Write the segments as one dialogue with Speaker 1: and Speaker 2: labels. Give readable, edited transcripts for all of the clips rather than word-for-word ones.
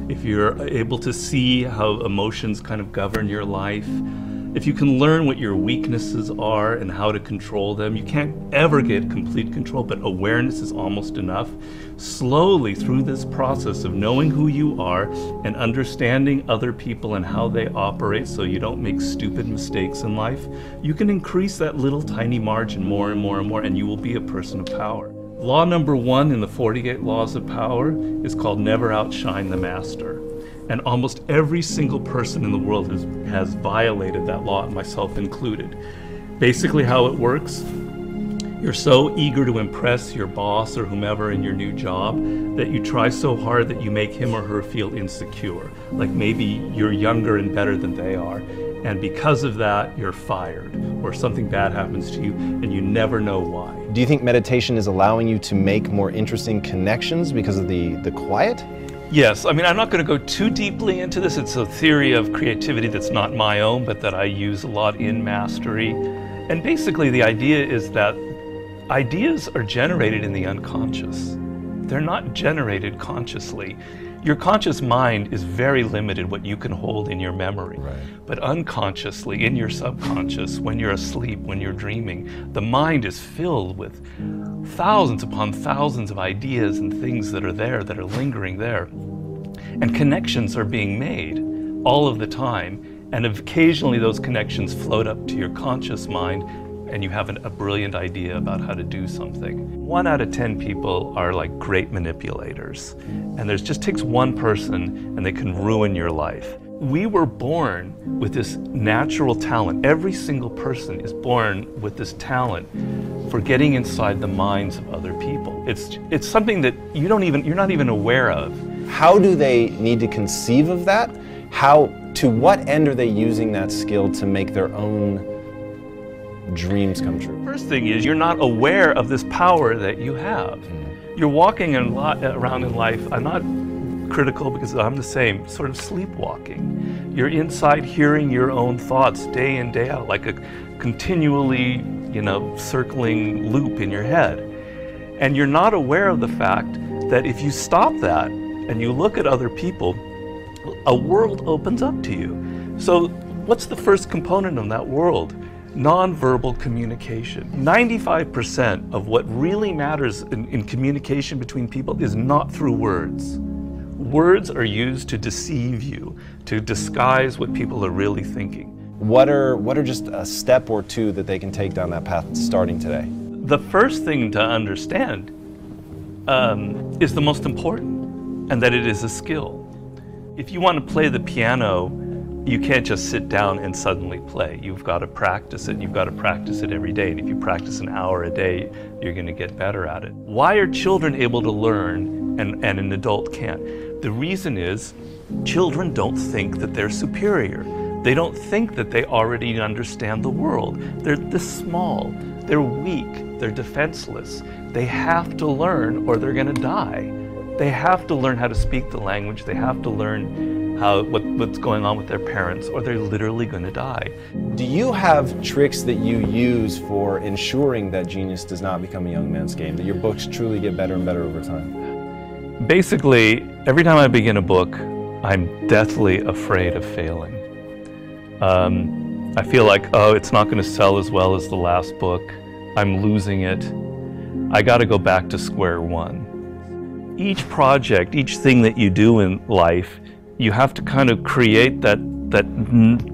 Speaker 1: if you're able to see how emotions kind of govern your life, if you can learn what your weaknesses are and how to control them, you can't ever get complete control, but awareness is almost enough. Slowly through this process of knowing who you are and understanding other people and how they operate so you don't make stupid mistakes in life, you can increase that little tiny margin more and more and more, and you will be a person of power. Law number 1 in the 48 Laws of Power is called never outshine the master. And almost every single person in the world has violated that law, myself included. Basically how it works, you're so eager to impress your boss or whomever in your new job that you try so hard that you make him or her feel insecure. Like maybe you're younger and better than they are. And because of that, you're fired, or something bad happens to you and you never know why.
Speaker 2: Do you think meditation is allowing you to make more interesting connections because of the quiet?
Speaker 1: Yes, I mean, I'm not going to go too deeply into this. It's a theory of creativity that's not my own, but that I use a lot in Mastery. And basically the idea is that ideas are generated in the unconscious. They're not generated consciously. Your conscious mind is very limited what you can hold in your memory.
Speaker 2: Right.
Speaker 1: But unconsciously, in your subconscious, when you're asleep, when you're dreaming, the mind is filled with thousands upon thousands of ideas and things that are there, that are lingering there. And connections are being made all of the time. And occasionally those connections float up to your conscious mind and you have a brilliant idea about how to do something. 1 out of 10 people are like great manipulators. And there just takes one person and they can ruin your life. We were born with this natural talent. Every single person is born with this talent for getting inside the minds of other people. It's something that you're not even aware of.
Speaker 2: How do they need to conceive of that? To what end are they using that skill to make their own dreams come true?
Speaker 1: First thing is, you're not aware of this power that you have. You're walking around in life, I'm not critical because I'm the same, sort of sleepwalking. You're inside hearing your own thoughts day in, day out, like a continually, circling loop in your head. And you're not aware of the fact that if you stop that and you look at other people, a world opens up to you. So what's the first component of that world? Nonverbal communication. 95% of what really matters in communication between people is not through words. Words are used to deceive you, to disguise what people are really thinking.
Speaker 2: What are just a step or two that they can take down that path starting today?
Speaker 1: The first thing to understand is the most important, and that it is a skill. If you want to play the piano, you can't just sit down and suddenly play. You've got to practice it. You've got to practice it every day. And if you practice an hour a day, you're going to get better at it. Why are children able to learn and an adult can't? The reason is children don't think that they're superior. They don't think that they already understand the world. They're this small. They're weak. They're defenseless. They have to learn or they're going to die. They have to learn how to speak the language. They have to learn what's going on with their parents, or they're literally going to die.
Speaker 2: Do you have tricks that you use for ensuring that genius does not become a young man's game, that your books truly get better and better over time?
Speaker 1: Basically, every time I begin a book, I'm deathly afraid of failing. I feel like, oh, it's not going to sell as well as the last book. I'm losing it. I got to go back to square one. Each project, each thing that you do in life, you have to kind of create that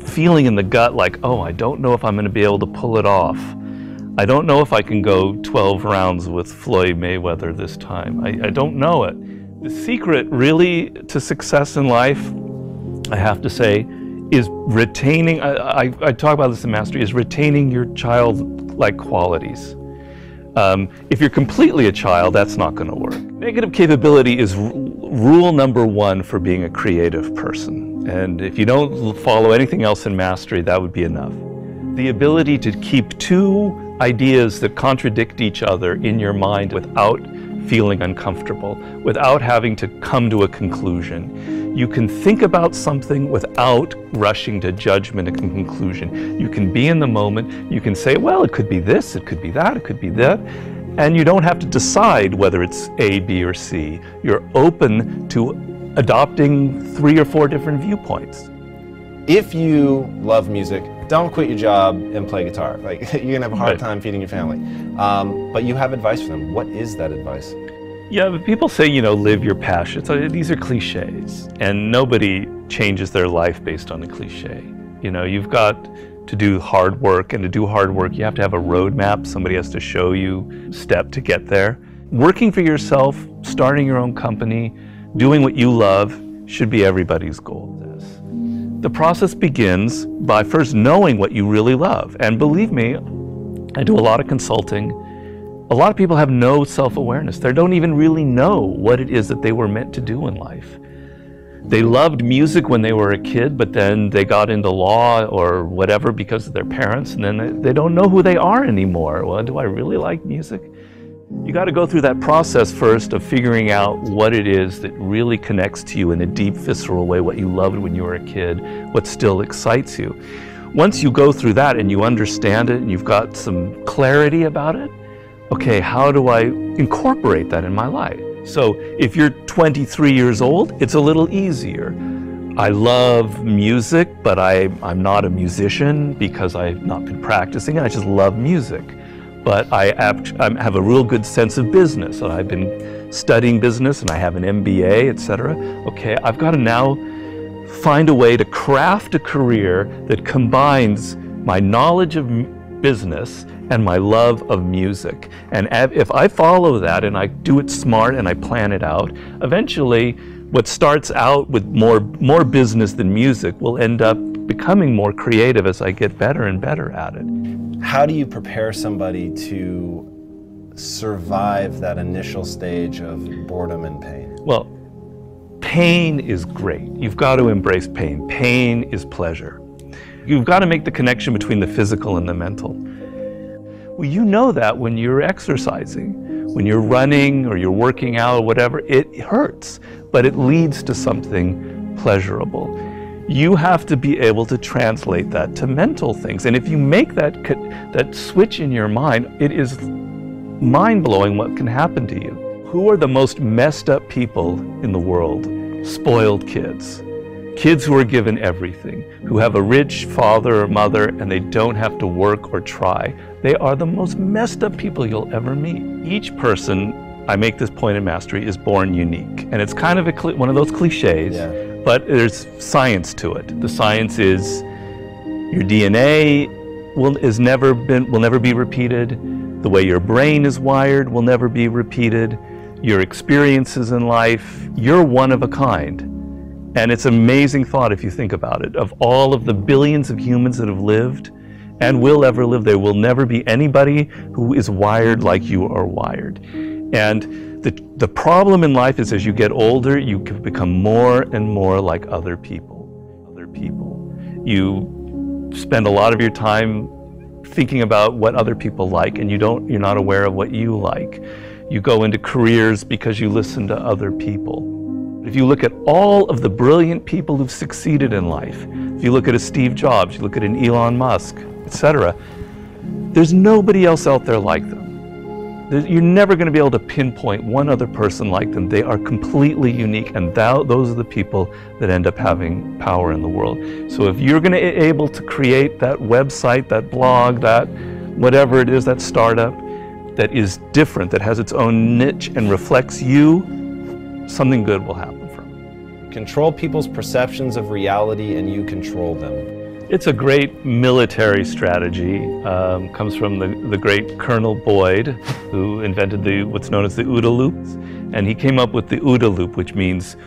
Speaker 1: feeling in the gut like, oh, I don't know if I'm going to be able to pull it off. I don't know if I can go 12 rounds with Floyd Mayweather this time. I don't know it. The secret really to success in life, I have to say, is retaining, I talk about this in Mastery, is retaining your childlike qualities. If you're completely a child, that's not going to work. Negative capability is rule number 1 for being a creative person. And if you don't follow anything else in Mastery, that would be enough. The ability to keep 2 ideas that contradict each other in your mind without feeling uncomfortable, without having to come to a conclusion. You can think about something without rushing to judgment and conclusion. You can be in the moment, you can say, well, it could be this, it could be that, it could be that, and you don't have to decide whether it's A, B, or C. You're open to adopting 3 or 4 different viewpoints.
Speaker 2: If you love music, don't quit your job and play guitar. Like, you're gonna have a hard time feeding your family. But you have advice for them. What is that advice?
Speaker 1: Yeah, but people say, you know, live your passion. So these are cliches, and nobody changes their life based on a cliche. You know, you've got to do hard work, and to do hard work, you have to have a roadmap. Somebody has to show you step to get there. Working for yourself, starting your own company, doing what you love should be everybody's goal. The process begins by first knowing what you really love. And believe me, I do a lot of consulting. A lot of people have no self-awareness. They don't even really know what it is that they were meant to do in life. They loved music when they were a kid, but then they got into law or whatever because of their parents, and then they don't know who they are anymore. Well, do I really like music? You got to go through that process first of figuring out what it is that really connects to you in a deep, visceral way, what you loved when you were a kid, what still excites you. Once you go through that and you understand it and you've got some clarity about it, okay, how do I incorporate that in my life? So if you're 23 years old, it's a little easier. I love music, but I'm not a musician because I've not been practicing it. I just love music. But I have a real good sense of business. So I've been studying business and I have an MBA, etc. Okay, I've got to now find a way to craft a career that combines my knowledge of business and my love of music. And if I follow that and I do it smart and I plan it out, eventually what starts out with more business than music will end up becoming more creative as I get better and better at it.
Speaker 2: How do you prepare somebody to survive that initial stage of boredom and pain?
Speaker 1: Well, pain is great. You've got to embrace pain. Pain is pleasure. You've got to make the connection between the physical and the mental. Well, you know that when you're exercising, when you're running or you're working out or whatever, it hurts, but it leads to something pleasurable. You have to be able to translate that to mental things. And if you make that switch in your mind, it is mind-blowing what can happen to you. Who are the most messed up people in the world? Spoiled kids. Kids who are given everything, who have a rich father or mother and they don't have to work or try. They are the most messed up people you'll ever meet. Each person, I make this point in Mastery, is born unique. And it's kind of one of those cliches. Yeah. But there's science to it. The science is your DNA will never be repeated. The way your brain is wired will never be repeated. Your experiences in life, you're one of a kind. And it's an amazing thought if you think about it. Of all of the billions of humans that have lived and will ever live, there will never be anybody who is wired like you are wired. And the problem in life is as you get older, you can become more and more like other people. You spend a lot of your time thinking about what other people like, and you're not aware of what you like. You go into careers because you listen to other people. If you look at all of the brilliant people who've succeeded in life, if you look at a Steve Jobs, you look at an Elon Musk, etc., there's nobody else out there like them. You're never going to be able to pinpoint one other person like them. They are completely unique, and those are the people that end up having power in the world. So if you're going to be able to create that website, that blog, that whatever it is, that startup that is different, that has its own niche and reflects you, something good will happen from it.
Speaker 2: Control people's perceptions of reality and you control them.
Speaker 1: It's a great military strategy. Comes from the great Colonel Boyd, who invented what's known as the OODA loop. And he came up with the OODA loop, which means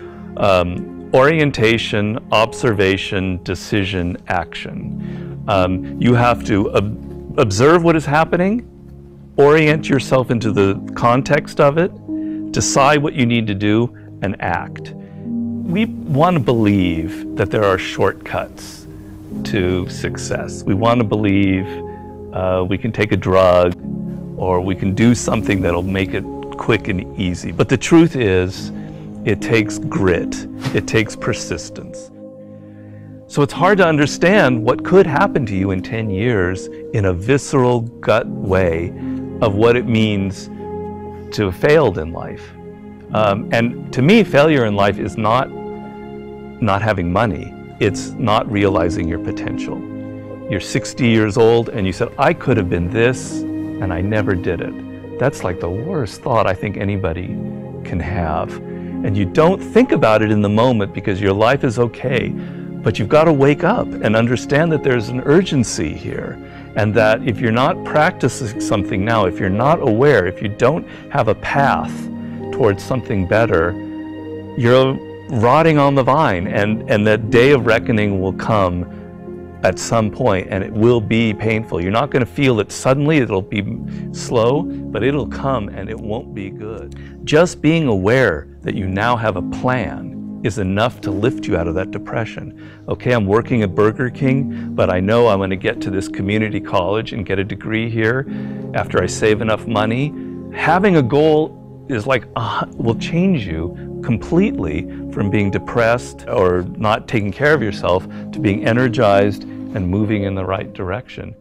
Speaker 1: orientation, observation, decision, action. You have to observe what is happening, orient yourself into the context of it, decide what you need to do, and act. We want to believe that there are shortcuts to success. We want to believe we can take a drug or we can do something that'll make it quick and easy. But the truth is, it takes grit, it takes persistence. So it's hard to understand what could happen to you in 10 years in a visceral gut way of what it means to have failed in life. And to me, failure in life is not not having money. It's not realizing your potential. You're 60 years old and you said, I could have been this, and I never did it. That's like the worst thought I think anybody can have. And you don't think about it in the moment because your life is okay, but you've got to wake up and understand that there's an urgency here, and that if you're not practicing something now, if you're not aware, if you don't have a path towards something better, you're rotting on the vine, and that day of reckoning will come at some point, and it will be painful. You're not going to feel it suddenly, it'll be slow, but it'll come and it won't be good. Just being aware that you now have a plan is enough to lift you out of that depression. Okay, I'm working at Burger King, but I know I'm going to get to this community college and get a degree here after I save enough money. Having a goal is like, will change you completely from being depressed or not taking care of yourself to being energized and moving in the right direction.